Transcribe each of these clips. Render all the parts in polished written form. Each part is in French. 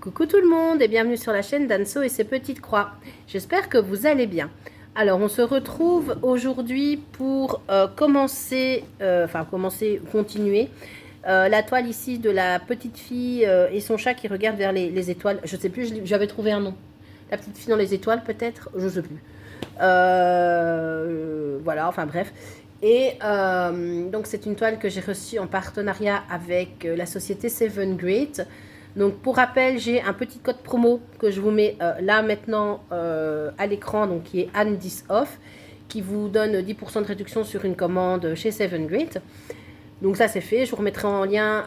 Coucou tout le monde et bienvenue sur la chaîne d'Anso et ses petites croix. J'espère que vous allez bien. Alors on se retrouve aujourd'hui pour continuer la toile ici de la petite fille et son chat qui regarde vers les étoiles. Je sais plus, j'avais trouvé un nom. La petite fille dans les étoiles peut-être, je sais plus. Voilà, enfin bref. Et donc c'est une toile que j'ai reçue en partenariat avec la société Seven Great. Donc pour rappel, j'ai un petit code promo que je vous mets là maintenant à l'écran, donc qui est Anne 10 off, qui vous donne 10% de réduction sur une commande chez Seven Great. Donc ça c'est fait, je vous remettrai en lien,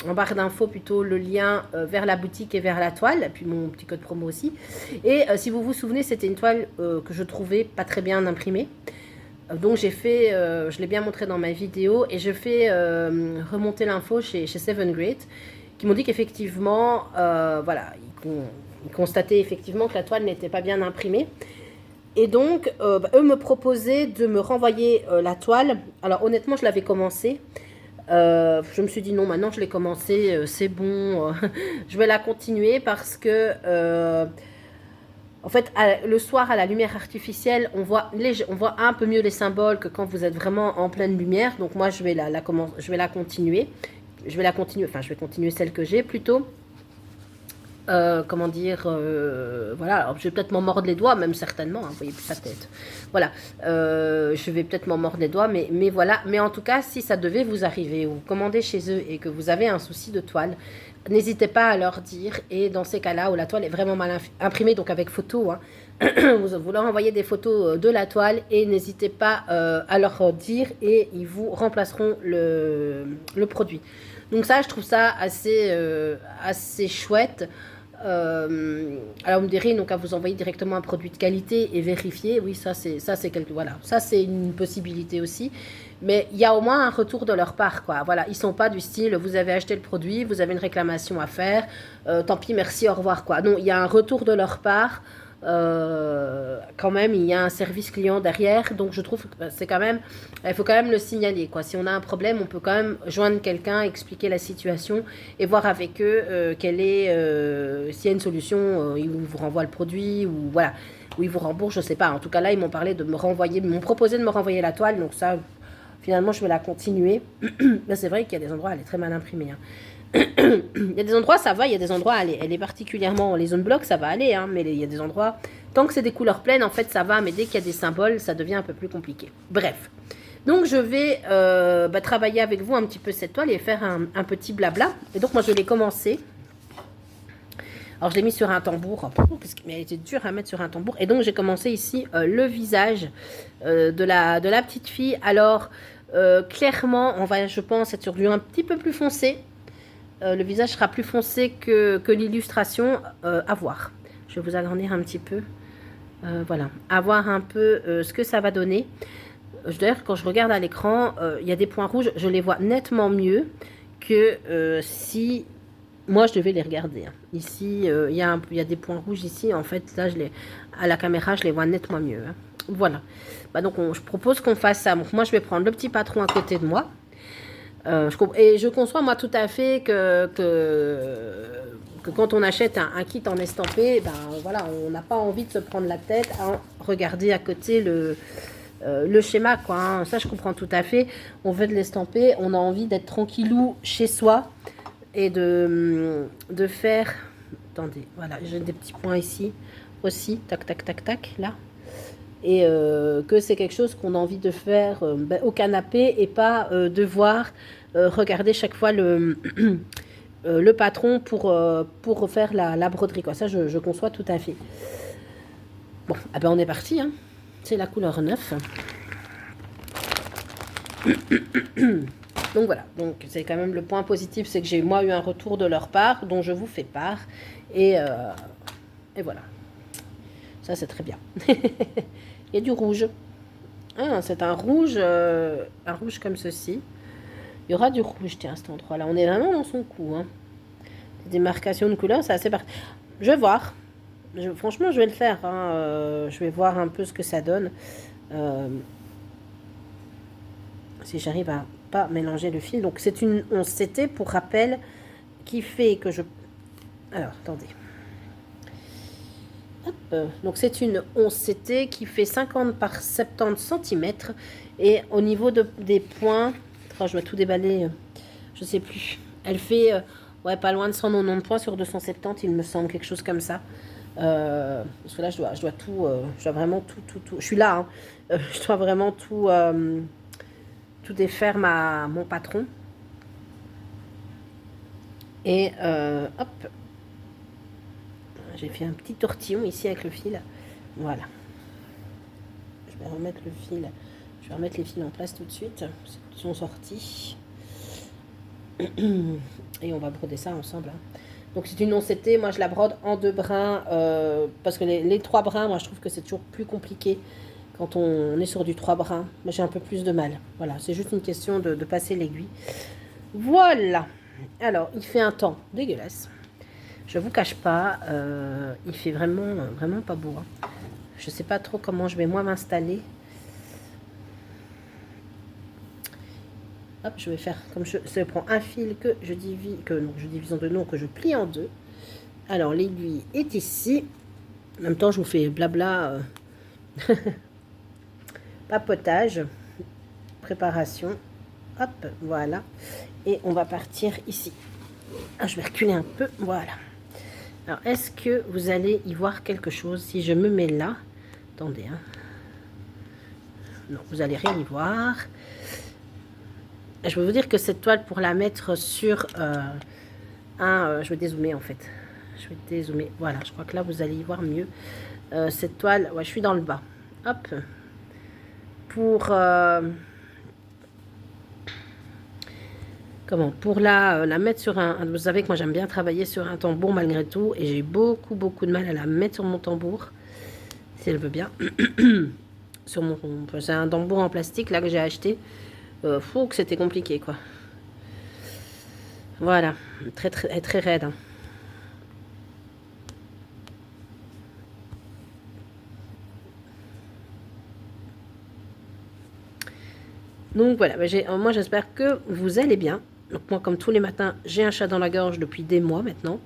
en barre d'infos plutôt, le lien vers la boutique et vers la toile, et puis mon petit code promo aussi. Et si vous vous souvenez, c'était une toile que je trouvais pas très bien imprimée. Donc j'ai fait, je l'ai bien montré dans ma vidéo, et je fais remonter l'info chez Seven Great, qui m'ont dit qu'effectivement, voilà, ils constataient effectivement que la toile n'était pas bien imprimée. Et donc, eux me proposaient de me renvoyer la toile. Alors honnêtement, je l'avais commencé. Je me suis dit non, maintenant je l'ai commencé, c'est bon, je vais la continuer parce que... en fait, le soir, à la lumière artificielle, on voit un peu mieux les symboles que quand vous êtes vraiment en pleine lumière. Donc moi, je vais la continuer. Je vais continuer celle que j'ai plutôt. Voilà, alors, je vais peut-être m'en mordre les doigts, même certainement, hein, vous voyez plus sa tête. Voilà, je vais peut-être m'en mordre les doigts, mais voilà. Mais en tout cas, si ça devait vous arriver, ou vous commandez chez eux et que vous avez un souci de toile, n'hésitez pas à leur dire. Et dans ces cas-là, où la toile est vraiment mal imprimée, donc avec photo, hein, vous leur envoyez des photos de la toile et n'hésitez pas à leur dire et ils vous remplaceront le produit. Donc ça, je trouve ça assez chouette. Alors, on me dirait donc à vous envoyer directement un produit de qualité et vérifier. Oui, ça c'est quelque, voilà, ça c'est une possibilité aussi. Mais il y a au moins un retour de leur part, quoi. Voilà, ils sont pas du style vous avez acheté le produit, vous avez une réclamation à faire, tant pis, merci, au revoir, quoi. Non, il y a un retour de leur part. Quand même, il y a un service client derrière, donc je trouve que c'est quand même, il faut quand même le signaler, quoi. Si on a un problème, on peut quand même joindre quelqu'un, expliquer la situation et voir avec eux s'il y a une solution, ils vous renvoient le produit ou voilà, ou ils vous remboursent, je sais pas. En tout cas là, ils m'ont parlé de me renvoyer, m'ont proposé de me renvoyer la toile, donc ça, finalement, je vais la continuer. Mais c'est vrai qu'il y a des endroits, elle est très mal imprimée, hein. Il y a des endroits, ça va, il y a des endroits, elle est particulièrement, les zones blocs, ça va aller, hein, mais il y a des endroits, tant que c'est des couleurs pleines, en fait, ça va, mais dès qu'il y a des symboles, ça devient un peu plus compliqué. Bref, donc je vais travailler avec vous un petit peu cette toile et faire un petit blabla. Et donc moi, je l'ai commencé. Alors, je l'ai mis sur un tambour, mais elle était dure à mettre sur un tambour. Et donc, j'ai commencé ici le visage de la petite fille. Alors, clairement, on va, je pense, être sur du un petit peu plus foncé. Le visage sera plus foncé que l'illustration. À voir. Je vais vous agrandir un petit peu. Voilà. À voir un peu ce que ça va donner. D'ailleurs, quand je regarde à l'écran, il y a des points rouges. Je les vois nettement mieux que si moi je devais les regarder, hein. Ici, il y a des points rouges ici. En fait, là, à la caméra, je les vois nettement mieux, hein. Voilà. Bah, donc, je propose qu'on fasse ça. Donc, moi, je vais prendre le petit patron à côté de moi. Et je conçois moi tout à fait que quand on achète un kit en estampé, ben voilà, on n'a pas envie de se prendre la tête à regarder à côté le schéma, quoi, hein. Ça je comprends tout à fait. On veut de l'estamper, on a envie d'être tranquillou chez soi et de faire. Attendez, voilà, j'ai des petits points ici aussi, tac tac tac tac là. Et que c'est quelque chose qu'on a envie de faire au canapé et pas devoir regarder chaque fois le patron pour refaire la broderie, quoi. Ça, je conçois tout à fait. Bon, ah ben on est parti, hein. C'est la couleur 9. Donc voilà, donc c'est quand même le point positif, c'est que j'ai moi eu un retour de leur part, dont je vous fais part. Et voilà. Ça, c'est très bien. Il y a du rouge. Ah, c'est un rouge comme ceci. Il y aura du rouge, tiens, à cet endroit-là. On est vraiment dans son coup, hein. Des démarcations de couleurs, c'est assez parfait. Je vais voir. Franchement, je vais le faire, hein. Je vais voir un peu ce que ça donne. Si j'arrive à pas mélanger le fil. Donc, c'était pour rappel qui fait que Alors, attendez. Hop. Donc, c'est une 11CT qui fait 50 par 70 cm. Et au niveau des points, oh, je dois tout déballer, je sais plus. Elle fait ouais, pas loin de 190 points sur 270, il me semble, quelque chose comme ça. Parce que là, je dois tout, je dois vraiment tout. Je suis là, hein. Je dois vraiment tout défaire mon patron. Et hop, j'ai fait un petit tortillon ici avec le fil. Voilà. Je vais remettre le fil. Je vais remettre les fils en place tout de suite. Ils sont sortis. Et on va broder ça ensemble. Hein. Donc c'est une non-CT. Moi, je la brode en 2 brins. Parce que les 3 brins, moi, je trouve que c'est toujours plus compliqué quand on est sur du 3 brins. Moi, j'ai un peu plus de mal. Voilà, c'est juste une question de passer l'aiguille. Voilà. Alors, il fait un temps dégueulasse. Je vous cache pas, il fait vraiment pas beau. Hein. Je sais pas trop comment je vais moi m'installer. Hop, je vais faire comme je prends un fil que je divise, je divise en deux, non, que je plie en deux. Alors, l'aiguille est ici. En même temps, je vous fais blabla papotage, préparation. Hop, voilà. Et on va partir ici. Ah, je vais reculer un peu, voilà. Alors, est-ce que vous allez y voir quelque chose si je me mets là? Attendez, hein. Non, vous allez rien y voir. Je vais vous dire que cette toile, pour la mettre sur je vais dézoomer en fait. Je vais dézoomer. Voilà, je crois que là, vous allez y voir mieux. Cette toile, ouais, je suis dans le bas. Hop. Pour... pour la mettre sur un... Vous savez que moi, j'aime bien travailler sur un tambour malgré tout. Et j'ai beaucoup de mal à la mettre sur mon tambour. Si elle veut bien. C'est un tambour en plastique, là, que j'ai acheté. Faut que c'était compliqué, quoi. Voilà. Très raide. Hein. Donc voilà, moi j'espère que vous allez bien. Donc moi, comme tous les matins, j'ai un chat dans la gorge depuis des mois maintenant.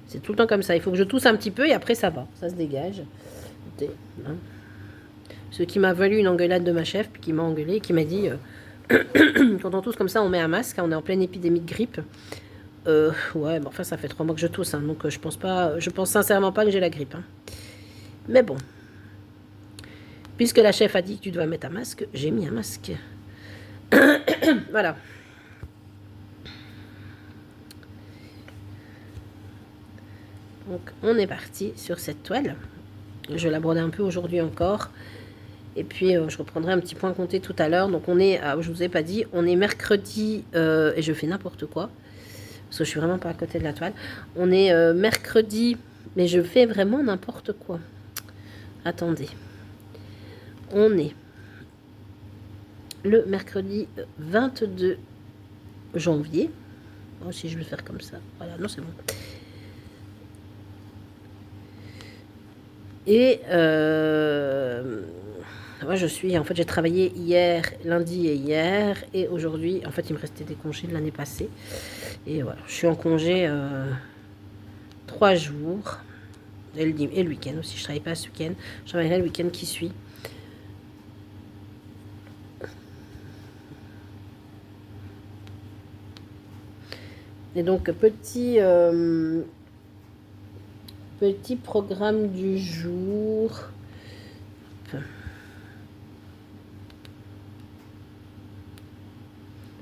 C'est tout le temps comme ça. Il faut que je tousse un petit peu et après ça va. Ça se dégage. Écoutez, hein. Ce qui m'a valu une engueulade de ma chef, qui m'a engueulé, qui m'a dit quand on tousse comme ça, on met un masque. On est en pleine épidémie de grippe. Ouais, bon, enfin ça fait 3 mois que je tousse. Hein, donc je pense sincèrement pas que j'ai la grippe. Hein. Mais bon. Puisque la chef a dit que tu dois mettre un masque, j'ai mis un masque. Voilà. Donc on est parti sur cette toile. Je la brode un peu aujourd'hui encore. Et puis je reprendrai un petit point compté tout à l'heure. Donc on est, je vous ai pas dit, on est mercredi et je fais n'importe quoi. Parce que je suis vraiment pas à côté de la toile. On est mercredi, mais je fais vraiment n'importe quoi. Attendez. On est le mercredi 22 janvier. Oh, si je vais faire comme ça. Voilà, non, c'est bon. Et moi, en fait, j'ai travaillé hier, lundi et hier. Et aujourd'hui, en fait, il me restait des congés de l'année passée. Et voilà, je suis en congé 3 jours. Et le week-end aussi. Je ne travaille pas ce week-end. Je travaillerai le week-end qui suit. Et donc, petit programme du jour.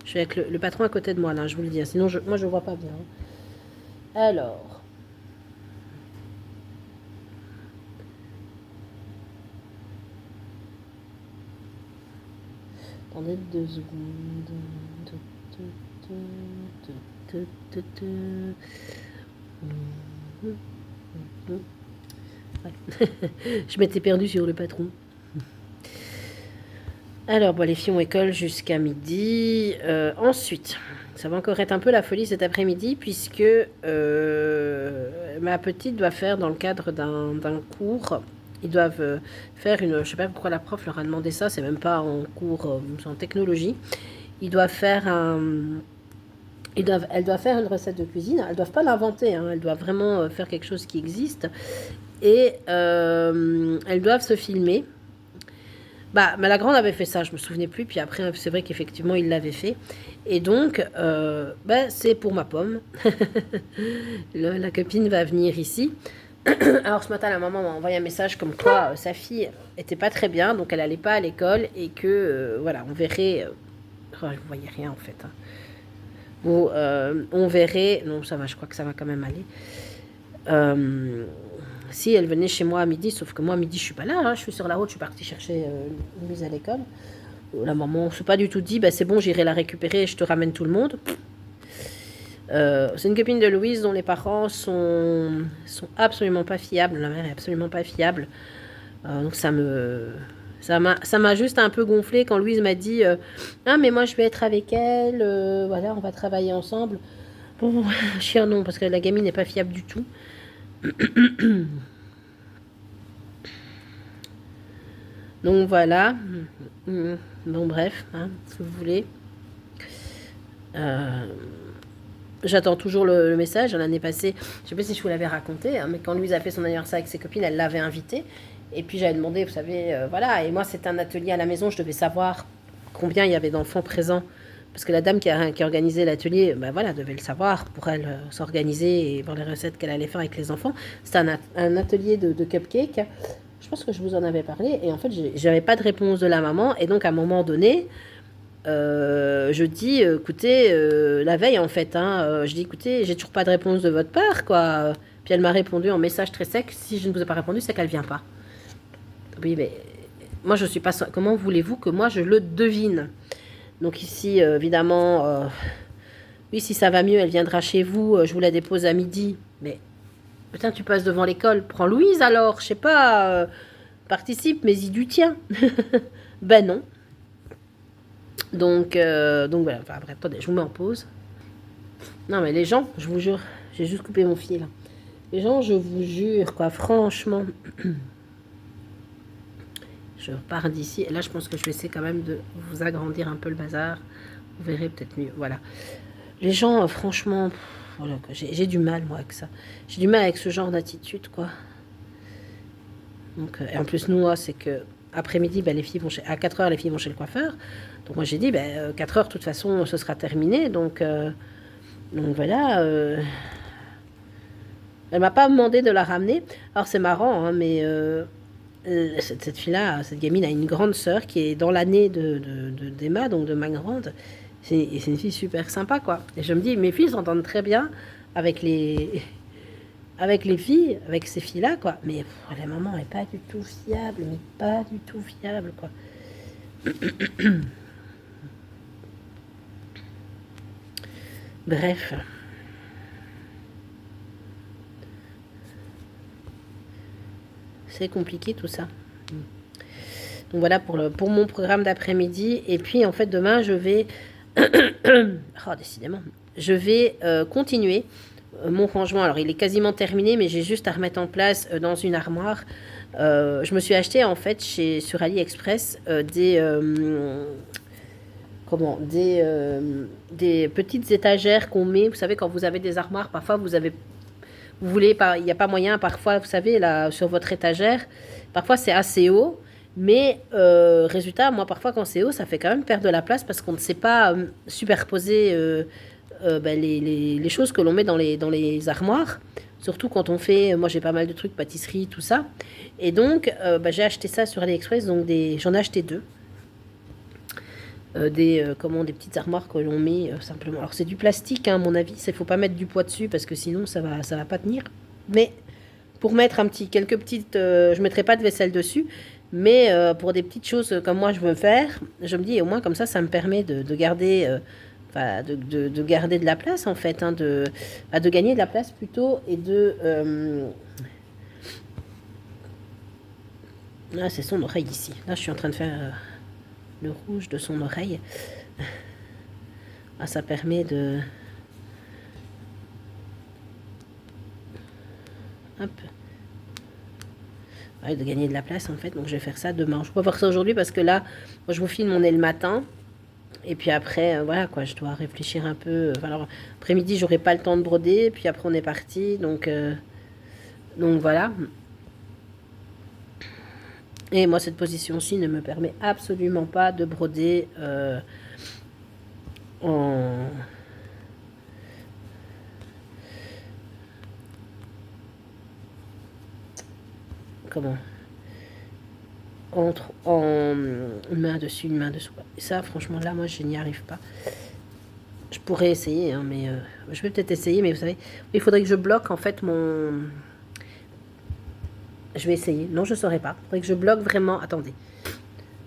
Je suis avec le patron à côté de moi, là, je vous le dis. Sinon, moi, je ne vois pas bien. Alors. Attendez 2 secondes. Je m'étais perdue sur le patron. Alors, bon, les filles ont école jusqu'à midi. Ensuite, ça va encore être un peu la folie cet après-midi puisque ma petite doit faire dans le cadre d'un cours. Ils doivent faire une... Je sais pas pourquoi la prof leur a demandé ça. C'est même pas en cours en technologie. Ils doivent faire Elles doivent faire une recette de cuisine. Elles ne doivent pas l'inventer, hein, elles doivent vraiment faire quelque chose qui existe. Et elles doivent se filmer. Bah, mais la grande avait fait ça, je me souvenais plus. Puis après, c'est vrai qu'effectivement, il l'avait fait. Et donc, bah, c'est pour ma pomme. La copine va venir ici. Alors ce matin, la maman m'a envoyé un message comme quoi sa fille était pas très bien, donc elle allait pas à l'école et que voilà, on verrait. Oh, vous voyez rien en fait. Hein. Bon, on verrait. Non, ça va, je crois que ça va quand même aller. Si elle venait chez moi à midi, sauf que moi à midi je suis pas là, hein, je suis sur la route, je suis partie chercher Louise à l'école. La maman s'est pas du tout dit, bah, c'est bon, j'irai la récupérer et je te ramène tout le monde. C'est une copine de Louise dont les parents sont absolument pas fiables. La mère est absolument pas fiable. Donc ça m'a juste un peu gonflé quand Louise m'a dit ah mais moi je vais être avec elle, voilà on va travailler ensemble. Bon chien non parce que la gamine n'est pas fiable du tout. Donc voilà. Bon bref, hein, si vous voulez. J'attends toujours le message. L'année passée, je ne sais pas si je vous l'avais raconté, hein, mais quand Louise a fait son anniversaire avec ses copines, elle l'avait invité. Et puis j'avais demandé, vous savez, voilà. Et moi, c'était un atelier à la maison. Je devais savoir combien il y avait d'enfants présents. Parce que la dame qui a organisé l'atelier, ben voilà, devait le savoir pour elle s'organiser et voir les recettes qu'elle allait faire avec les enfants. C'était un atelier de cupcakes. Je pense que je vous en avais parlé. Et en fait, j'avais pas de réponse de la maman. Et donc, à un moment donné, je dis, écoutez, la veille en fait, hein, je dis, écoutez, j'ai toujours pas de réponse de votre part, quoi. Puis elle m'a répondu en message très sec, si je ne vous ai pas répondu, c'est qu'elle vient pas. Oui, mais moi je suis pas. Comment voulez-vous que moi je le devine? Donc ici, évidemment, oui, si ça va mieux, elle viendra chez vous, je vous la dépose à midi. Mais putain, tu passes devant l'école, prends Louise alors, je sais pas, participe, mais y du tien. Ben non. Donc voilà, enfin, après, attendez, je vous mets en pause. Non, mais les gens, je vous jure, j'ai juste coupé mon fil. Les gens, je vous jure, quoi, franchement, je pars d'ici. Et là, je pense que je vais essayer quand même de vous agrandir un peu le bazar. Vous verrez peut-être mieux. Voilà. Les gens, franchement, voilà, j'ai du mal, moi, avec ça. J'ai du mal avec ce genre d'attitude, quoi. Donc, et en plus, nous, c'est que après-midi, ben, les filles vont à 4 heures, les filles vont chez le coiffeur. Donc, moi, j'ai dit, ben, 4 heures, de toute façon, ce sera terminé. Donc voilà. Elle m'a pas demandé de la ramener. Alors, c'est marrant, hein, mais cette fille-là, cette gamine, a une grande sœur qui est dans l'année d'Emma, donc de ma grande. C'est une fille super sympa, quoi. Et je me dis, mes filles s'entendent très bien avec les filles, avec ces filles-là, quoi. Mais la maman est pas du tout fiable, mais pas du tout fiable, quoi. Bref. C'est compliqué tout ça. Donc voilà pour mon programme d'après-midi. Et puis en fait demain je vais... oh décidément. Je vais continuer mon rangement. Alors il est quasiment terminé mais j'ai juste à remettre en place dans une armoire. Je me suis acheté en fait sur AliExpress des petites étagères qu'on met. Vous savez quand vous avez des armoires, parfois vous voulez, il n'y a pas moyen, parfois, vous savez, là, sur votre étagère, parfois c'est assez haut, mais résultat, moi, parfois, quand c'est haut, ça fait quand même perdre de la place parce qu'on ne sait pas superposer ben, les choses que l'on met dans les armoires. Surtout quand on fait, moi j'ai pas mal de trucs, pâtisserie, tout ça. Et donc, ben, j'ai acheté ça sur AliExpress, donc j'en ai acheté deux. Des petites armoires que l'on met simplement. Alors c'est du plastique, hein, à mon avis, il faut pas mettre du poids dessus parce que sinon ça va pas tenir. Mais pour mettre quelques petites, je mettrai pas de vaisselle dessus, mais pour des petites choses comme moi je veux faire, je me dis au moins comme ça me permet de garder, de garder de la place en fait, hein, de gagner de la place plutôt et ah, c'est son oreille ici. Là je suis en train de faire le rouge de son oreille. Ah, ça permet de... Hop. Ouais, de gagner de la place en fait. Donc je vais faire ça demain. Je ne peux pas faire ça aujourd'hui parce que là, moi je vous filme, on est le matin. Et puis après, voilà quoi, je dois réfléchir un peu. Enfin, alors, après-midi, j'aurai pas le temps de broder. Puis après, on est parti. Donc voilà. Et moi, cette position-ci ne me permet absolument pas de broder en... Comment? En une main dessus, une main dessous. Et ça, franchement, là, moi, je n'y arrive pas. Je pourrais essayer, hein, mais je vais peut-être essayer, mais vous savez, il faudrait que je bloque en fait mon. Je vais essayer. Non, je ne saurais pas. Il faudrait que je bloque vraiment. Attendez.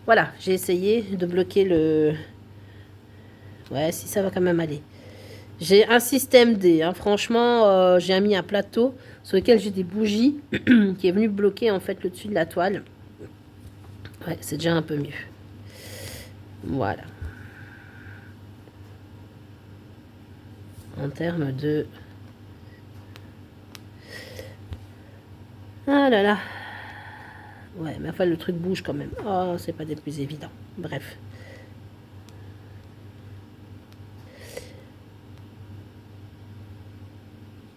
Voilà, j'ai essayé de bloquer le. Ouais, si ça va quand même aller. J'ai un système D. Hein. Franchement, j'ai mis un plateau sur lequel j'ai des bougies qui est venu bloquer en fait le dessus de la toile. Ouais, c'est déjà un peu mieux. Voilà. En termes de... Ah là là. Ouais, mais enfin, le truc bouge quand même. Oh, c'est pas des plus évidents. Bref.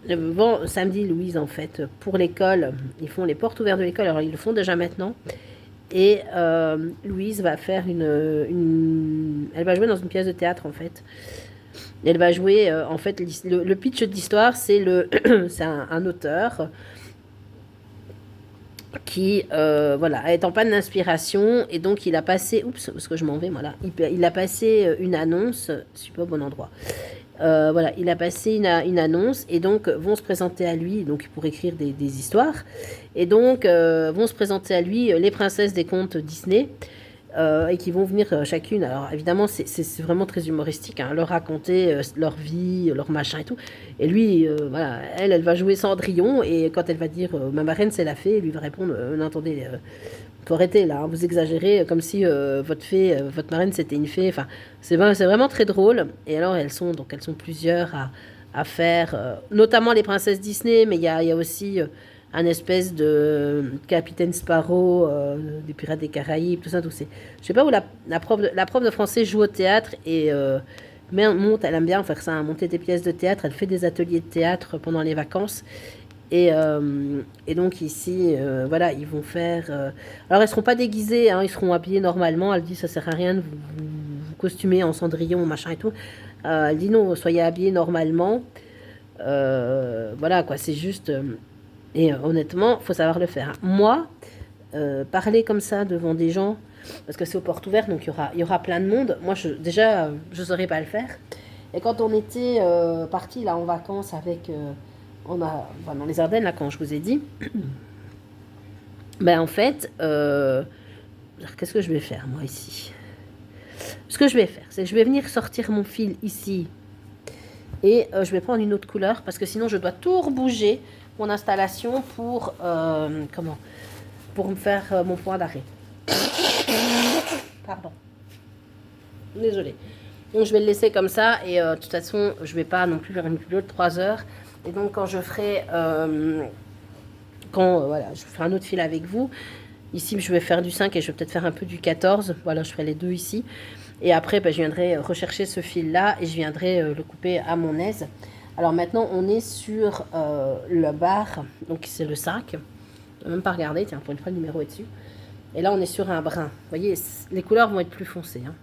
Bon, samedi, Louise, en fait, pour l'école, ils font les portes ouvertes de l'école. Alors, ils le font déjà maintenant. Et Louise va faire Elle va jouer dans une pièce de théâtre, en fait. Elle va jouer, en fait, le pitch de l'histoire, c'est c'est un auteur qui, voilà, est en panne d'inspiration. Et donc, il a passé... Oups, parce que je m'en vais, voilà. Il a passé une annonce... Je suis pas au bon endroit. Voilà, il a passé une annonce et donc vont se présenter à lui, donc pour écrire des histoires, et donc vont se présenter à lui les princesses des contes Disney, et qui vont venir chacune. Alors évidemment, c'est vraiment très humoristique, hein, leur raconter leur vie, leur machin et tout. Et lui, voilà, elle va jouer Cendrillon, et quand elle va dire ma marraine c'est la fée, lui va répondre non, attendez, faut arrêter là, hein, vous exagérez comme si votre fée, votre marraine c'était une fée. Enfin, c'est vraiment très drôle. Et alors elles sont plusieurs à faire, notamment les princesses Disney, mais il y a aussi un espèce de Capitaine Sparrow, des Pirates des Caraïbes, tout ça, tout c'est. Je sais pas où la prof de français joue au théâtre et elle aime bien faire ça, hein, monter des pièces de théâtre. Elle fait des ateliers de théâtre pendant les vacances. Et donc ici, voilà, ils vont faire... alors, ils ne seront pas déguisés, hein, ils seront habillés normalement. Elle dit, ça sert à rien de vous costumer en cendrillon, machin et tout. Elle dit, non, soyez habillés normalement. Voilà, quoi, c'est juste... et honnêtement, il faut savoir le faire. Hein. Moi, parler comme ça devant des gens, parce que c'est aux portes ouvertes, donc il y aura plein de monde. Moi, déjà, je ne saurais pas le faire. Et quand on était parti là en vacances avec... dans les Ardennes, là, quand je vous ai dit, ben en fait, qu'est-ce que je vais faire, moi, ici? Ce que je vais faire, c'est que je vais venir sortir mon fil ici, et je vais prendre une autre couleur, parce que sinon, je dois tout rebouger, mon installation, pour me faire mon point d'arrêt. Pardon. Désolée. Donc, je vais le laisser comme ça, et de toute façon, je ne vais pas non plus faire une vidéo de 3 heures. Et donc, quand je ferai... voilà, je ferai un autre fil avec vous. Ici, je vais faire du 5 et je vais peut-être faire un peu du 14. Voilà, je ferai les deux ici. Et après, je viendrai rechercher ce fil-là et je viendrai le couper à mon aise. Alors maintenant, on est sur le bar. Donc, c'est le 5. Je ne vais même pas regarder. Tiens, pour une fois, le numéro est dessus. Et là, on est sur un brun. Vous voyez, les couleurs vont être plus foncées. Hein.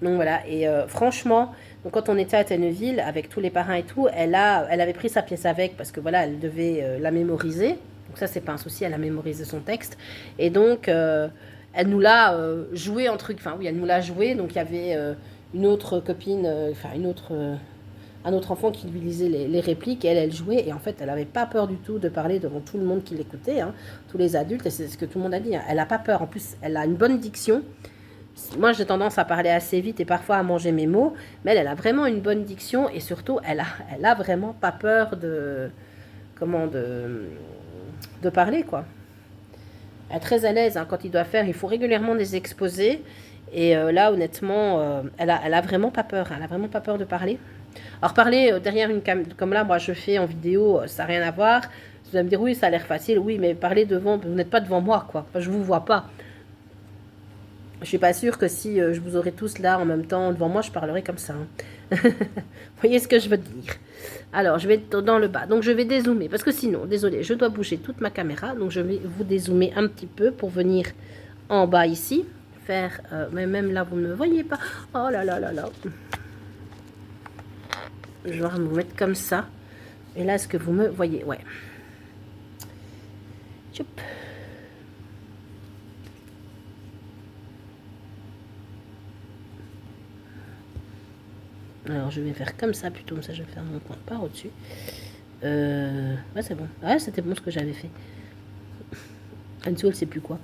Donc voilà, et franchement, donc quand on était à Tenneville avec tous les parrains et tout, elle avait pris sa pièce avec parce que voilà, elle devait la mémoriser. Donc ça, c'est pas un souci, elle a mémorisé son texte. Et donc, elle nous l'a joué en truc, enfin oui, elle nous l'a joué. Donc il y avait une autre copine, un autre enfant qui lui lisait les répliques et elle jouait. Et en fait, elle n'avait pas peur du tout de parler devant tout le monde qui l'écoutait, hein, tous les adultes. Et c'est ce que tout le monde a dit. Hein. Elle n'a pas peur. En plus, elle a une bonne diction. Moi, j'ai tendance à parler assez vite et parfois à manger mes mots, mais elle a vraiment une bonne diction et surtout, elle a vraiment pas peur de parler, quoi. Elle est très à l'aise hein, quand il doit faire. Il faut régulièrement des exposés et là, honnêtement, elle a vraiment pas peur. Elle a vraiment pas peur de parler. Alors parler derrière une cam comme là, moi je fais en vidéo, ça n'a rien à voir. Vous allez me dire oui, ça a l'air facile, oui, mais parler devant, vous n'êtes pas devant moi, quoi. Enfin, je vous vois pas. Je suis pas sûre que si je vous aurais tous là en même temps devant moi, je parlerai comme ça. Hein. Vous voyez ce que je veux dire? Alors, je vais être dans le bas. Donc, je vais dézoomer. Parce que sinon, désolé, je dois bouger toute ma caméra. Donc, je vais vous dézoomer un petit peu pour venir en bas ici. Faire... mais même là, vous ne me voyez pas. Oh là là là là. Je vais me mettre comme ça. Et là, est-ce que vous me voyez? Ouais. Tchoup. Alors, je vais faire comme ça plutôt. Comme ça, je vais faire mon point par au-dessus. Ouais, c'est bon. Ouais, c'était bon ce que j'avais fait. En dessous, elle sait plus quoi.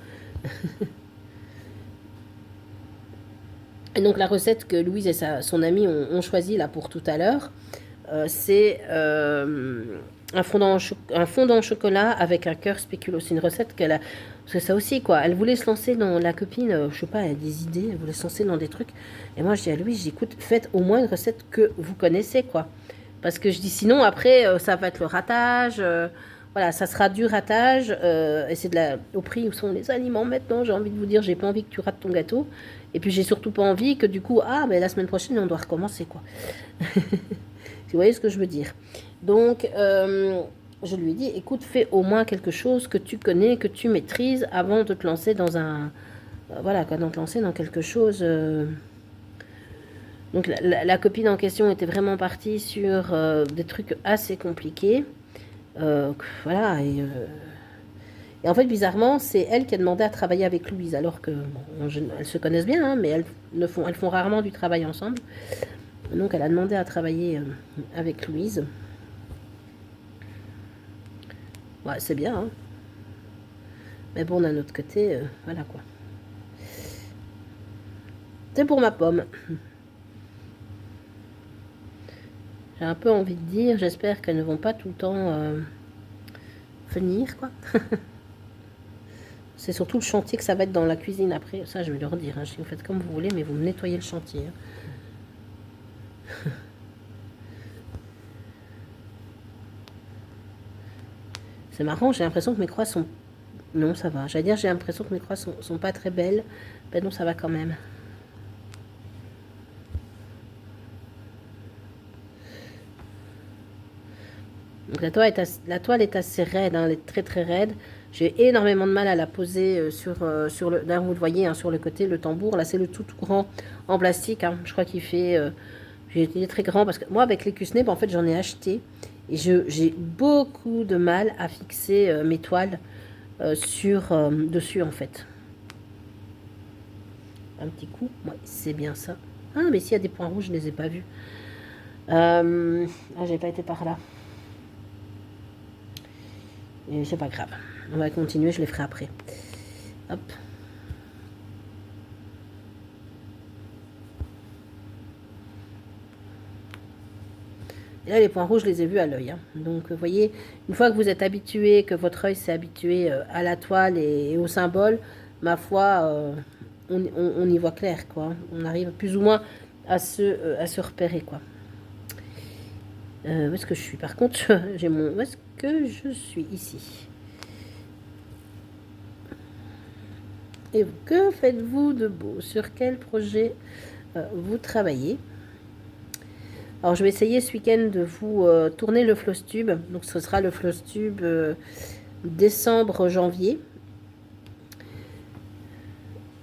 Et donc, la recette que Louise et son ami ont choisie là pour tout à l'heure, c'est un fondant au chocolat avec un cœur spéculoos. C'est une recette qu'elle a... Parce que ça aussi, quoi. Elle voulait se lancer dans la copine, je sais pas, elle a des idées, elle voulait se lancer dans des trucs. Et moi, je dis à Louise, écoute, faites au moins une recette que vous connaissez, quoi. Parce que je dis, sinon, après, ça va être le ratage. Voilà, ça sera du ratage. Et c'est au prix où sont les aliments maintenant. J'ai envie de vous dire, j'ai pas envie que tu rates ton gâteau. Et puis, j'ai surtout pas envie que du coup, ah, mais la semaine prochaine, on doit recommencer, quoi. Vous voyez ce que je veux dire? Donc, je lui ai dit, écoute, fais au moins quelque chose que tu connais, que tu maîtrises avant de te lancer dans un... voilà, quand de te lancer dans quelque chose... Donc, la copine en question était vraiment partie sur des trucs assez compliqués. Voilà, et en fait, bizarrement, c'est elle qui a demandé à travailler avec Louise, alors que, bon, elles se connaissent bien, hein, mais elles font rarement du travail ensemble. Donc, elle a demandé à travailler avec Louise. Ouais, c'est bien, hein. Mais bon, d'un autre côté, voilà quoi. C'est pour ma pomme. J'ai un peu envie de dire, j'espère qu'elles ne vont pas tout le temps venir, quoi. C'est surtout le chantier que ça va être dans la cuisine après. Ça, je vais leur dire. Hein. Vous faites comme vous voulez, mais vous me nettoyez le chantier. Hein. C'est marrant, j'ai l'impression que mes croix sont... Non, ça va. J'allais dire, j'ai l'impression que mes croix sont pas très belles. Ben non, ça va quand même. Donc la toile est assez raide, hein, elle est très très raide. J'ai énormément de mal à la poser sur le... Là, vous le voyez, hein, sur le côté, le tambour. Là, c'est le tout grand en plastique. Hein. Je crois qu'il fait... j'ai été très grand parce que moi, avec les Cusney, ben, en fait, j'en ai acheté. Et j'ai beaucoup de mal à fixer mes toiles dessus, en fait. Un petit coup. Ouais, c'est bien ça. Ah, mais s'il y a des points rouges, je ne les ai pas vus. Ah, j'ai pas été par là. Et c'est pas grave. On va continuer, je les ferai après. Hop. Et là, les points rouges, je les ai vus à l'œil. Hein. Donc, vous voyez, une fois que vous êtes habitué, que votre œil s'est habitué à la toile et au symbole, ma foi, on y voit clair, quoi. On arrive plus ou moins à se repérer, quoi. Où est-ce que je suis? Par contre, j'ai mon... Où est-ce que je suis? Ici. Et que faites-vous de beau? Sur quel projet vous travaillez? Alors, je vais essayer ce week-end de vous tourner le floss tube. Donc, ce sera le floss tube décembre-janvier.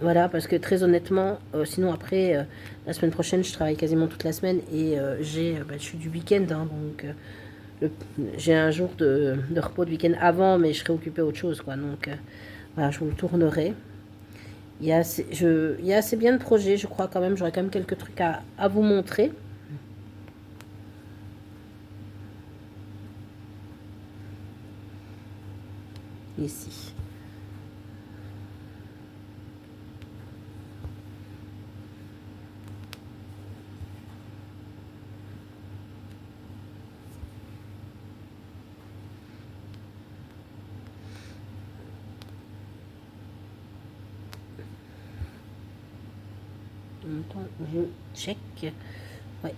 Voilà, parce que très honnêtement, sinon après, la semaine prochaine, je travaille quasiment toute la semaine et je suis du week-end. Hein, donc, j'ai un jour de repos de week-end avant, mais je serai occupée à autre chose. Quoi, donc, voilà, je vous le tournerai. Il y a assez bien de projets, je crois quand même. J'aurai quand même quelques trucs à vous montrer. Ici. En même temps, je check. Ouais.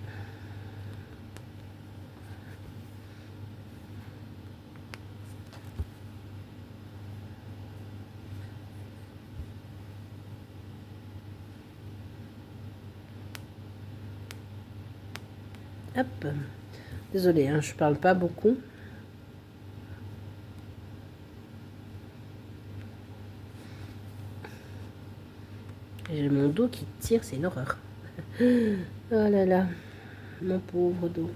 Hop. Désolée, hein, je parle pas beaucoup. J'ai mon dos qui tire, c'est une horreur. Oh là là, mon pauvre dos.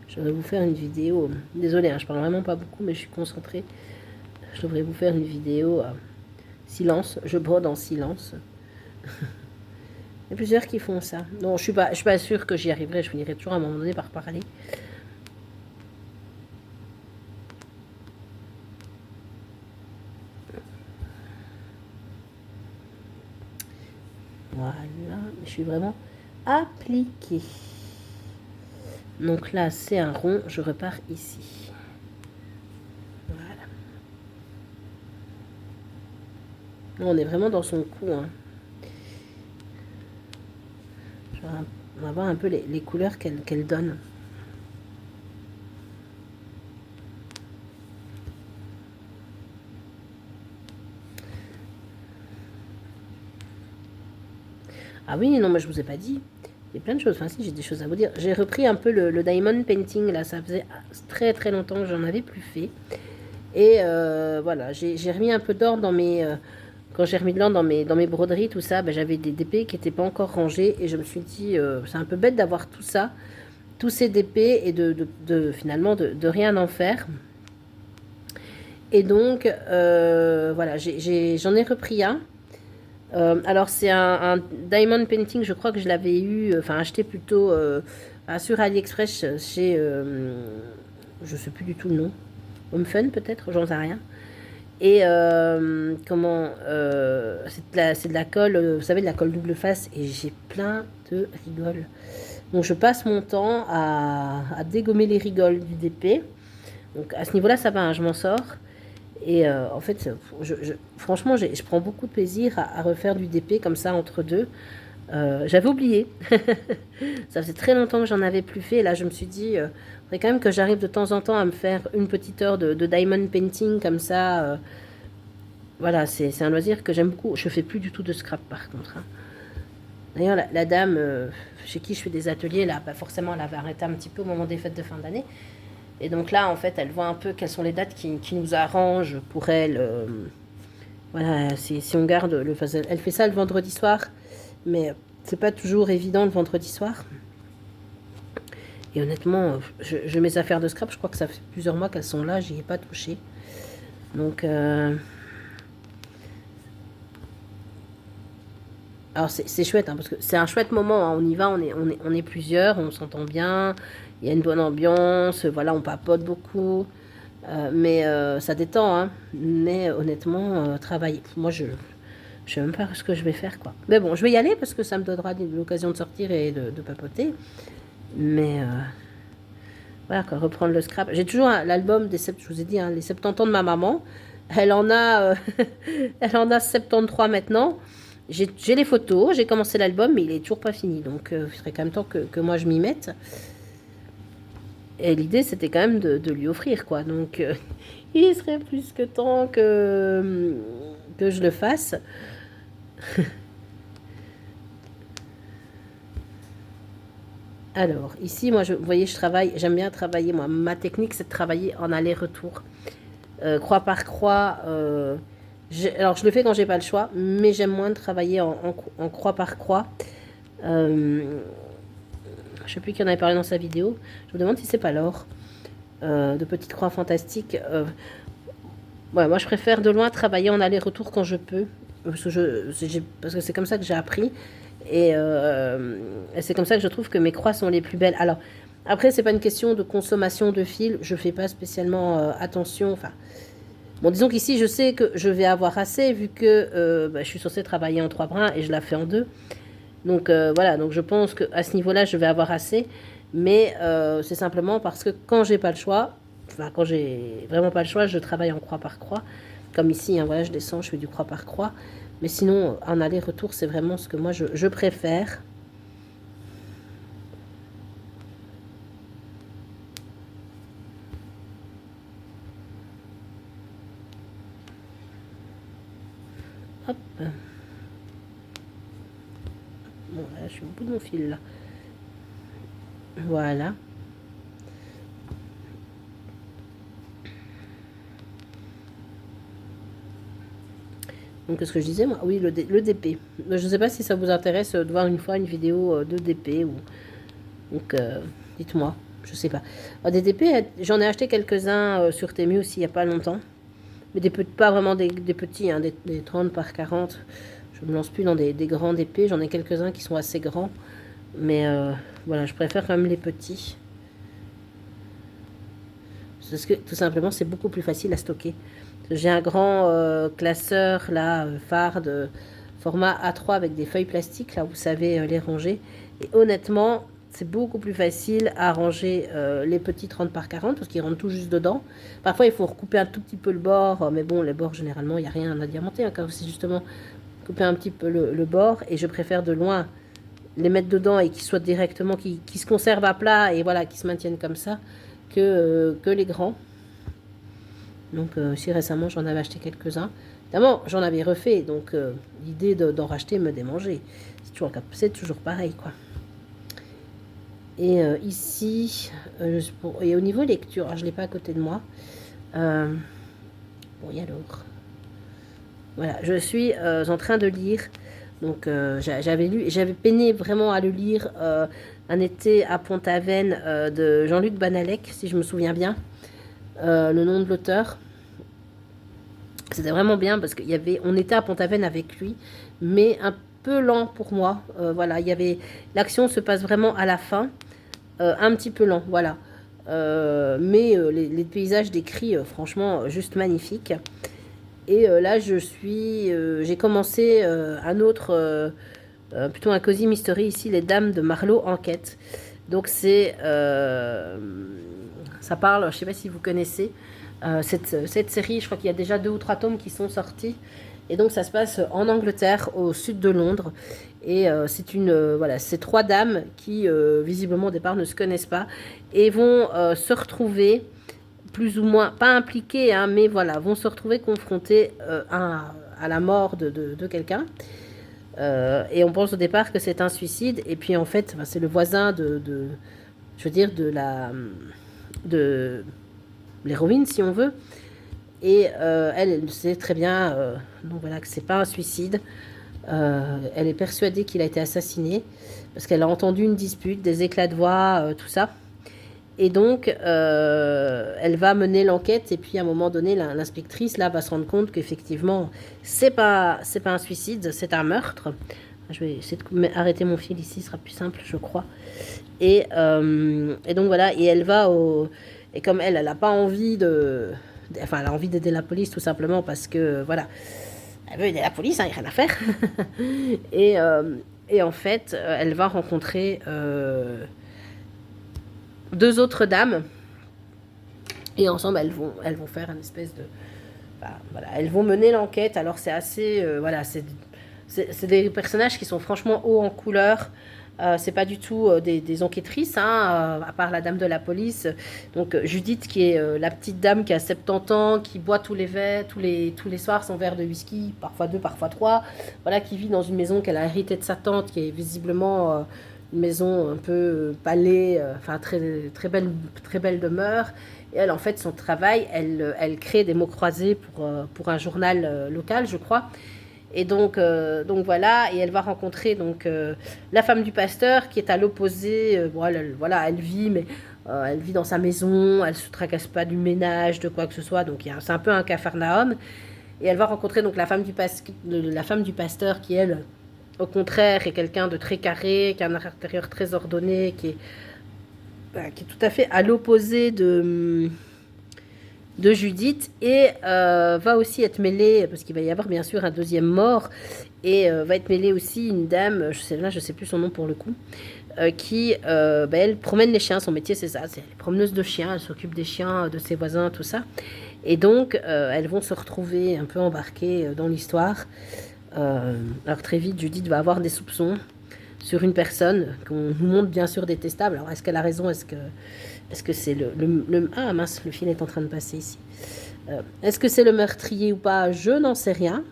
Je devrais vous faire une vidéo. Désolée, hein, je parle vraiment pas beaucoup, mais je suis concentrée. Je devrais vous faire une vidéo silence. Je brode en silence. Il y a plusieurs qui font ça. Non, je suis pas sûre que j'y arriverai. Je finirai toujours à un moment donné par parler. Voilà, je suis vraiment appliquée. Donc là, c'est un rond. Je repars ici. Voilà. On est vraiment dans son cou. Hein. On va voir un peu les couleurs qu'elle donne. Ah oui, non, mais je vous ai pas dit. Il y a plein de choses. Enfin, si, j'ai des choses à vous dire. J'ai repris un peu le diamond painting. Là, ça faisait très très longtemps que j'en avais plus fait. Et voilà, j'ai remis un peu d'ordre dans mes... quand j'ai remis de l'ordre dans mes broderies, tout ça, ben, j'avais des DP qui n'étaient pas encore rangés. Et je me suis dit, c'est un peu bête d'avoir tout ça, tous ces DP, et finalement de rien en faire. Et donc, voilà, j'en ai repris un. Alors c'est un diamond painting, je crois que je l'avais eu, enfin acheté plutôt sur AliExpress chez, je sais plus du tout le nom, Home Fun peut-être, j'en sais rien. Et c'est de la colle, vous savez, de la colle double face, et j'ai plein de rigoles. Donc je passe mon temps à dégommer les rigoles du DP. Donc à ce niveau-là, ça va, hein, je m'en sors. Et en fait, franchement, je prends beaucoup de plaisir à refaire du DP comme ça entre deux. J'avais oublié. Ça faisait très longtemps que j'en avais plus fait. Et là, je me suis dit, il faudrait quand même que j'arrive de temps en temps à me faire une petite heure de diamond painting comme ça. Voilà, c'est un loisir que j'aime beaucoup. Je fais plus du tout de scrap par contre. Hein. D'ailleurs, la dame chez qui je fais des ateliers, là, bah forcément, elle avait arrêté un petit peu au moment des fêtes de fin d'année. Et donc là, en fait, elle voit un peu quelles sont les dates qui nous arrangent pour elle. Voilà, si on garde le... Elle fait ça le vendredi soir, mais c'est pas toujours évident le vendredi soir. Et honnêtement, mes affaires de scrap, je crois que ça fait plusieurs mois qu'elles sont là, j'y ai pas touché. Donc... Alors c'est chouette, hein, parce que c'est un chouette moment, hein. On y va, on est plusieurs, on s'entend bien, il y a une bonne ambiance, voilà, on papote beaucoup, mais ça détend, hein. Mais honnêtement, travailler, moi je sais même pas ce que je vais faire, quoi. Mais bon, je vais y aller parce que ça me donnera l'occasion de sortir et de papoter. Mais voilà, quoi, reprendre le scrap. J'ai toujours l'album je vous ai dit, hein, les 70 ans de ma maman. Elle en a, elle en a 73 maintenant. J'ai les photos, j'ai commencé l'album, mais il est toujours pas fini. Donc, il serait quand même temps que moi je m'y mette. Et l'idée, c'était quand même de lui offrir, quoi. Donc, il serait plus que temps que je le fasse. Alors, ici, moi, vous voyez, je travaille, j'aime bien travailler, moi. Ma technique, c'est de travailler en aller-retour. Croix par croix. Alors, je le fais quand j'ai pas le choix, mais j'aime moins de travailler en croix par croix. Je sais plus qui en avait parlé dans sa vidéo. Je me demande si c'est pas l'or. De petites croix fantastiques. Ouais, moi, je préfère de loin travailler en aller-retour quand je peux. Parce que c'est comme ça que j'ai appris. Et c'est comme ça que je trouve que mes croix sont les plus belles. Alors, après, c'est pas une question de consommation de fil. Je fais pas spécialement attention. Enfin, bon, disons qu'ici, je sais que je vais avoir assez vu que je suis censée travailler en 3 brins et je la fais en 2. Donc voilà, donc je pense qu'à ce niveau-là, je vais avoir assez. Mais c'est simplement parce que quand j'ai pas le choix, enfin quand j'ai vraiment pas le choix, je travaille en croix par croix. Comme ici, hein, voilà, je descends, je fais du croix par croix. Mais sinon, en aller-retour, c'est vraiment ce que moi, je préfère. Hop. Bon, là, je suis au bout de mon fil, là. Voilà. Donc, qu'est-ce que je disais, moi? Oui, le DP. Je ne sais pas si ça vous intéresse de voir une fois une vidéo de DP. Donc, dites-moi. Je sais pas. Alors, des DP, j'en ai acheté quelques-uns sur Temu aussi, il n'y a pas longtemps. Mais pas vraiment des petits, hein, des 30 par 40. Je ne me lance plus dans des grands DP. J'en ai quelques-uns qui sont assez grands. Mais voilà, je préfère quand même les petits. Parce que tout simplement, c'est beaucoup plus facile à stocker. J'ai un grand classeur là, phare de format A3 avec des feuilles plastiques, là vous savez les ranger. Et honnêtement, c'est beaucoup plus facile à ranger les petits 30 par 40 parce qu'ils rentrent tout juste dedans. Parfois il faut recouper un tout petit peu le bord, mais bon, les bords généralement, il n'y a rien à diamanter, hein, quand c'est justement couper un petit peu le bord. Et je préfère de loin les mettre dedans et qu'ils soient directement, qui se conservent à plat et voilà, qui se maintiennent comme ça, que les grands. Donc si récemment j'en avais acheté quelques-uns. Évidemment, j'en avais refait, donc l'idée d'en racheter me démangeait. C'est toujours pareil, quoi. Et ici, et au niveau lecture, alors, je ne l'ai pas à côté de moi. Bon, et alors voilà, je suis en train de lire. Donc j'avais peiné vraiment à le lire un été à Pont-Aven de Jean-Luc Banalec, si je me souviens bien. Le nom de l'auteur. C'était vraiment bien parce on était à Pont-Aven avec lui, mais un peu lent pour moi. Voilà, l'action se passe vraiment à la fin, un petit peu lent, voilà. Mais les paysages décrits, franchement, juste magnifiques. Et là, j'ai commencé un autre, plutôt un cozy mystery ici, Les Dames de Marlowe Enquête. Donc ça parle, je sais pas si vous connaissez cette série, je crois qu'il y a déjà 2 ou 3 tomes qui sont sortis. Et donc ça se passe en Angleterre, au sud de Londres. Et c'est 3 dames qui visiblement au départ ne se connaissent pas et vont se retrouver plus ou moins, pas impliquées, hein, mais voilà, vont se retrouver confrontées à la mort de quelqu'un. Et on pense au départ que c'est un suicide. Et puis en fait, c'est le voisin je veux dire, de l'héroïne, si on veut. Et elle sait très bien donc voilà, que c'est pas un suicide. Elle est persuadée qu'il a été assassiné parce qu'elle a entendu une dispute, des éclats de voix, tout ça. Et donc, elle va mener l'enquête. Et puis, à un moment donné, l'inspectrice là va se rendre compte qu'effectivement, c'est pas un suicide, c'est un meurtre. Je vais essayer d'arrêter mon fil ici, ce sera plus simple, je crois. Et donc voilà, et elle va et comme elle n'a pas envie elle a envie d'aider la police tout simplement parce que voilà, elle veut aider la police, hein, il n'y a rien à faire. et en fait, elle va rencontrer 2 autres dames et ensemble elles vont faire une espèce de voilà, elles vont mener l'enquête. Alors c'est assez voilà, c'est des personnages qui sont franchement hauts en couleur. C'est pas du tout des enquêtrices, hein, à part la dame de la police. Donc Judith, qui est la petite dame qui a 70 ans, qui boit tous les soirs son verre de whisky, parfois 2, parfois 3. Voilà, qui vit dans une maison qu'elle a héritée de sa tante, qui est visiblement une maison un peu palais, enfin très belle demeure. Et elle, en fait, son travail, elle crée des mots croisés pour un journal local, je crois. Et donc voilà, et elle va rencontrer la femme du pasteur qui est à l'opposé. Voilà, elle vit, mais elle vit dans sa maison, elle se tracasse pas du ménage, de quoi que ce soit. Donc c'est un peu un capharnaüm. Et elle va rencontrer donc la femme du pasteur qui, elle, au contraire, est quelqu'un de très carré, qui a un intérieur très ordonné, qui est tout à fait à l'opposé de Judith. Et va aussi être mêlée, parce qu'il va y avoir bien sûr un deuxième mort, et va être mêlée aussi une dame, je sais plus son nom pour le coup, qui elle promène les chiens. Son métier c'est ça, c'est promeneuse de chiens, elle s'occupe des chiens de ses voisins, tout ça. Et donc elles vont se retrouver un peu embarquées dans l'histoire. Alors très vite, Judith va avoir des soupçons sur une personne qu'on nous montre bien sûr détestable. Alors est-ce qu'elle a raison? Est-ce que c'est Ah mince, le fil est en train de passer ici. Est-ce que c'est le meurtrier ou pas? Je n'en sais rien.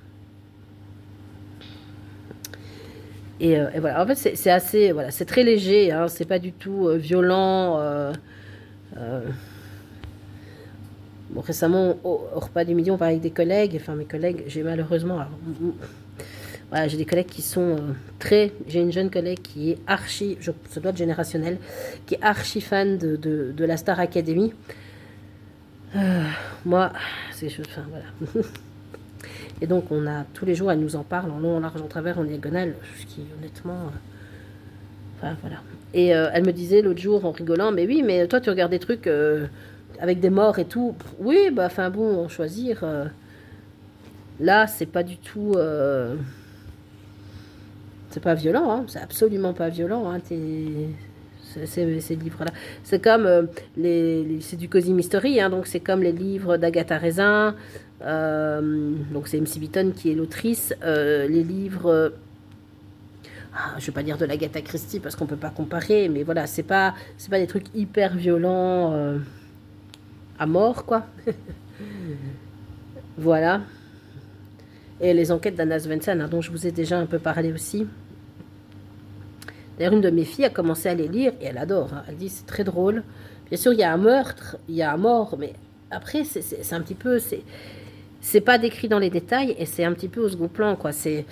Et voilà, en fait c'est assez, voilà, c'est très léger, hein, c'est pas du tout violent. Bon, récemment, au repas du midi, on parlait avec des collègues. Enfin, mes collègues, j'ai malheureusement... Alors, voilà, j'ai des collègues qui sont très... J'ai une jeune collègue qui est archi... Ça doit être générationnel. Qui est archi fan de la Star Academy. Moi, c'est des choses... Enfin, voilà. Et donc, on a... Tous les jours, elle nous en parle en long, en large, en travers, en diagonale. Ce qui, honnêtement... Enfin, voilà. Et elle me disait l'autre jour, en rigolant, mais oui, mais toi, tu regardes des trucs... avec des morts et tout, oui, bah, enfin bon, choisir. Là, c'est pas du tout. C'est pas violent, hein, c'est absolument pas violent. Hein, ces livres-là. C'est comme c'est du Cozy Mystery, hein, donc c'est comme les livres d'Agatha Raisin. Donc c'est MC Beaton qui est l'autrice. Les livres. Je vais pas dire de l'Agatha Christie parce qu'on peut pas comparer, mais voilà, c'est pas des trucs hyper violents à mort, quoi. Voilà. Et les enquêtes d'Anna Svensson, hein, dont je vous ai déjà un peu parlé aussi. D'ailleurs, une de mes filles a commencé à les lire et elle adore. Hein. Elle dit c'est très drôle. Bien sûr, il y a un meurtre, il y a un mort, mais après, c'est un petit peu... C'est pas décrit dans les détails et c'est un petit peu au second plan, quoi. C'est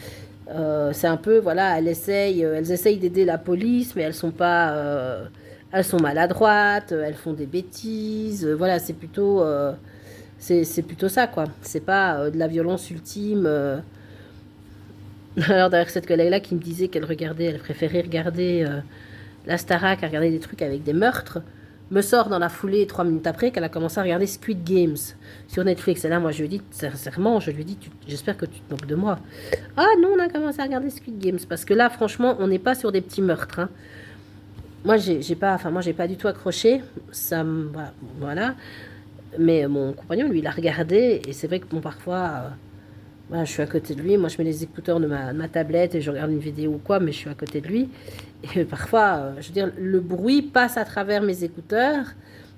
un peu, voilà, elles essayent d'aider la police, mais elles sont pas... elles sont maladroites, elles font des bêtises. Voilà, c'est plutôt... c'est plutôt ça, quoi. C'est pas de la violence ultime. Alors, derrière cette collègue-là qui me disait elle préférait regarder la Starac, à regarder des trucs avec des meurtres, me sort dans la foulée 3 minutes après qu'elle a commencé à regarder Squid Games sur Netflix. Et là, moi, je lui ai dit, sincèrement, j'espère que tu te moques de moi. Ah non, on a commencé à regarder Squid Games parce que là, franchement, on n'est pas sur des petits meurtres. Hein. Moi, j'ai pas du tout accroché. Voilà. Mais mon compagnon, lui, il a regardé et c'est vrai que bon, parfois, voilà, je suis à côté de lui. Moi, je mets les écouteurs de ma tablette et je regarde une vidéo ou quoi, mais je suis à côté de lui. Et parfois, je veux dire, le bruit passe à travers mes écouteurs.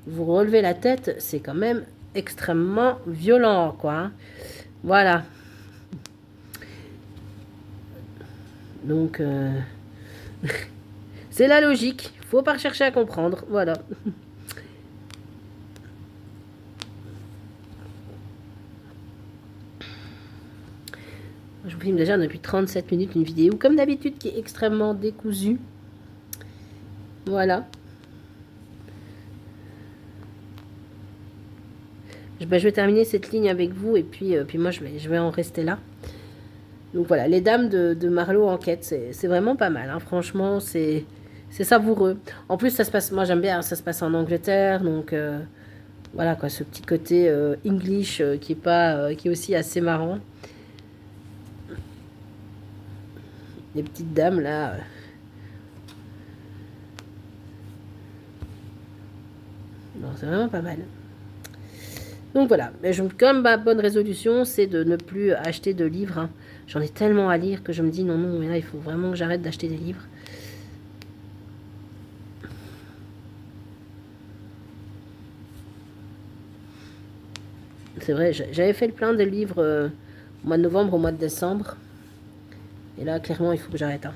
Vous relevez la tête, c'est quand même extrêmement violent, quoi. Hein. Voilà. Donc, c'est la logique. Faut pas chercher à comprendre. Voilà. Je vous filme déjà depuis 37 minutes une vidéo, comme d'habitude, qui est extrêmement décousue. Voilà. Je vais terminer cette ligne avec vous et puis moi je vais en rester là. Donc voilà, les dames de Marlowe enquête, c'est vraiment pas mal. Hein. Franchement, c'est savoureux. En plus, ça se passe, moi j'aime bien, ça se passe en Angleterre, donc voilà quoi, ce petit côté English qui est aussi assez marrant. Les petites dames là. Non, c'est vraiment pas mal. Donc voilà, comme ma bonne résolution, c'est de ne plus acheter de livres. Hein. J'en ai tellement à lire que je me dis non, mais là il faut vraiment que j'arrête d'acheter des livres. C'est vrai, j'avais fait le plein de livres au mois de novembre, au mois de décembre. Et là, clairement, il faut que j'arrête. Hein.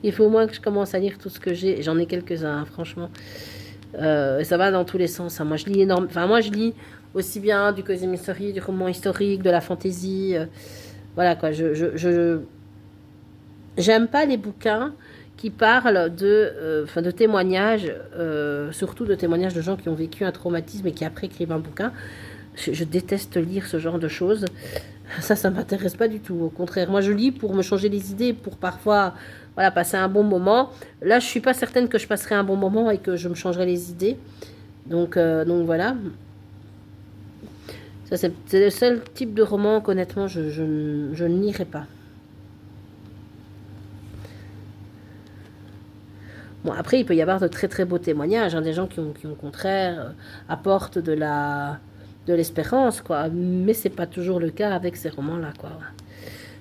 Il faut au moins que je commence à lire tout ce que j'ai. J'en ai quelques-uns, hein, franchement. Ça va dans tous les sens. Hein. Moi, je lis énormément. Enfin, moi, je lis aussi bien du Cozy Mystery, du roman historique, de la fantasy. Voilà, quoi. J'aime pas les bouquins qui parlent de témoignages, surtout de témoignages de gens qui ont vécu un traumatisme et qui après écrivent un bouquin. Je déteste lire ce genre de choses. Ça m'intéresse pas du tout. Au contraire, moi je lis pour me changer les idées, pour parfois voilà, passer un bon moment. Là, je suis pas certaine que je passerai un bon moment et que je me changerai les idées. Donc voilà. Ça, c'est le seul type de roman qu'honnêtement, je ne lirai pas. Bon, après, il peut y avoir de très très beaux témoignages, hein, des gens qui au contraire, apportent de l'espérance, quoi. Mais c'est pas toujours le cas avec ces romans-là, quoi.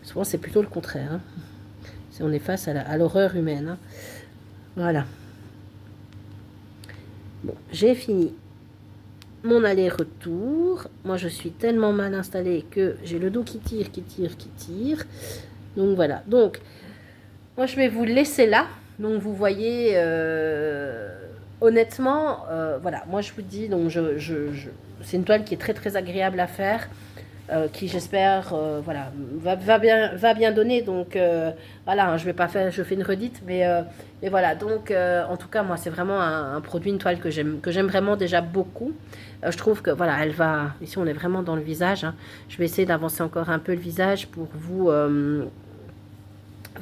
Souvent, c'est plutôt le contraire. Hein. Si on est face à l'horreur humaine. Hein. Voilà. Bon, j'ai fini mon aller-retour. Moi, je suis tellement mal installée que j'ai le dos qui tire, qui tire, qui tire. Donc, voilà. Donc, moi, je vais vous laisser là. Donc, vous voyez, honnêtement, voilà. Moi, je vous dis, donc, c'est une toile qui est très, très agréable à faire. Qui j'espère voilà va bien donner donc voilà hein, je vais pas faire je fais une redite mais voilà donc en tout cas moi c'est vraiment un produit une toile que j'aime vraiment déjà beaucoup je trouve que voilà elle va ici on est vraiment dans le visage hein. Je vais essayer d'avancer encore un peu le visage pour vous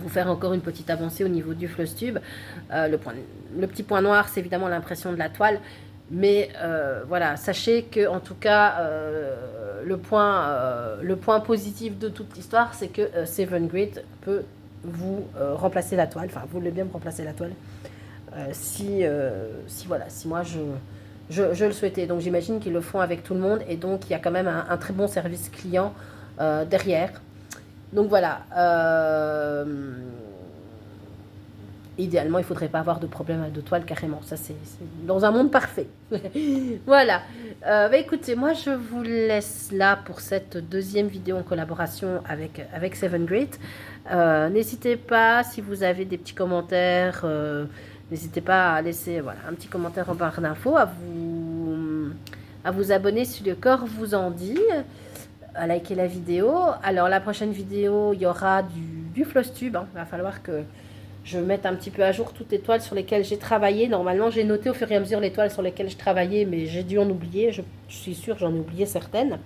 faire encore une petite avancée au niveau du floss tube le petit point noir c'est évidemment l'impression de la toile. Mais voilà, sachez que en tout cas, le point positif de toute l'histoire, c'est que Seven Grit peut vous remplacer la toile. Enfin, vous voulez bien me remplacer la toile. Si voilà, si moi je le souhaitais. Donc j'imagine qu'ils le font avec tout le monde et donc il y a quand même un très bon service client derrière. Donc voilà. Idéalement, il ne faudrait pas avoir de problème de toile carrément. Ça, c'est dans un monde parfait. Voilà. Écoutez, moi, je vous laisse là pour cette deuxième vidéo en collaboration avec Seven Grit. N'hésitez pas, si vous avez des petits commentaires, n'hésitez pas à laisser voilà, un petit commentaire en barre d'infos, à vous abonner si le corps vous en dit, à liker la vidéo. Alors, la prochaine vidéo, il y aura du floss tube. Hein. Il va falloir que je mette un petit peu à jour toutes les toiles sur lesquelles j'ai travaillé. Normalement, j'ai noté au fur et à mesure les toiles sur lesquelles je travaillais, mais j'ai dû en oublier. Je suis sûre, j'en ai oublié certaines.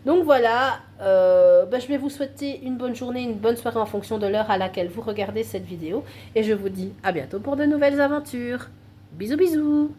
Donc voilà, je vais vous souhaiter une bonne journée, une bonne soirée en fonction de l'heure à laquelle vous regardez cette vidéo. Et je vous dis à bientôt pour de nouvelles aventures. Bisous, bisous!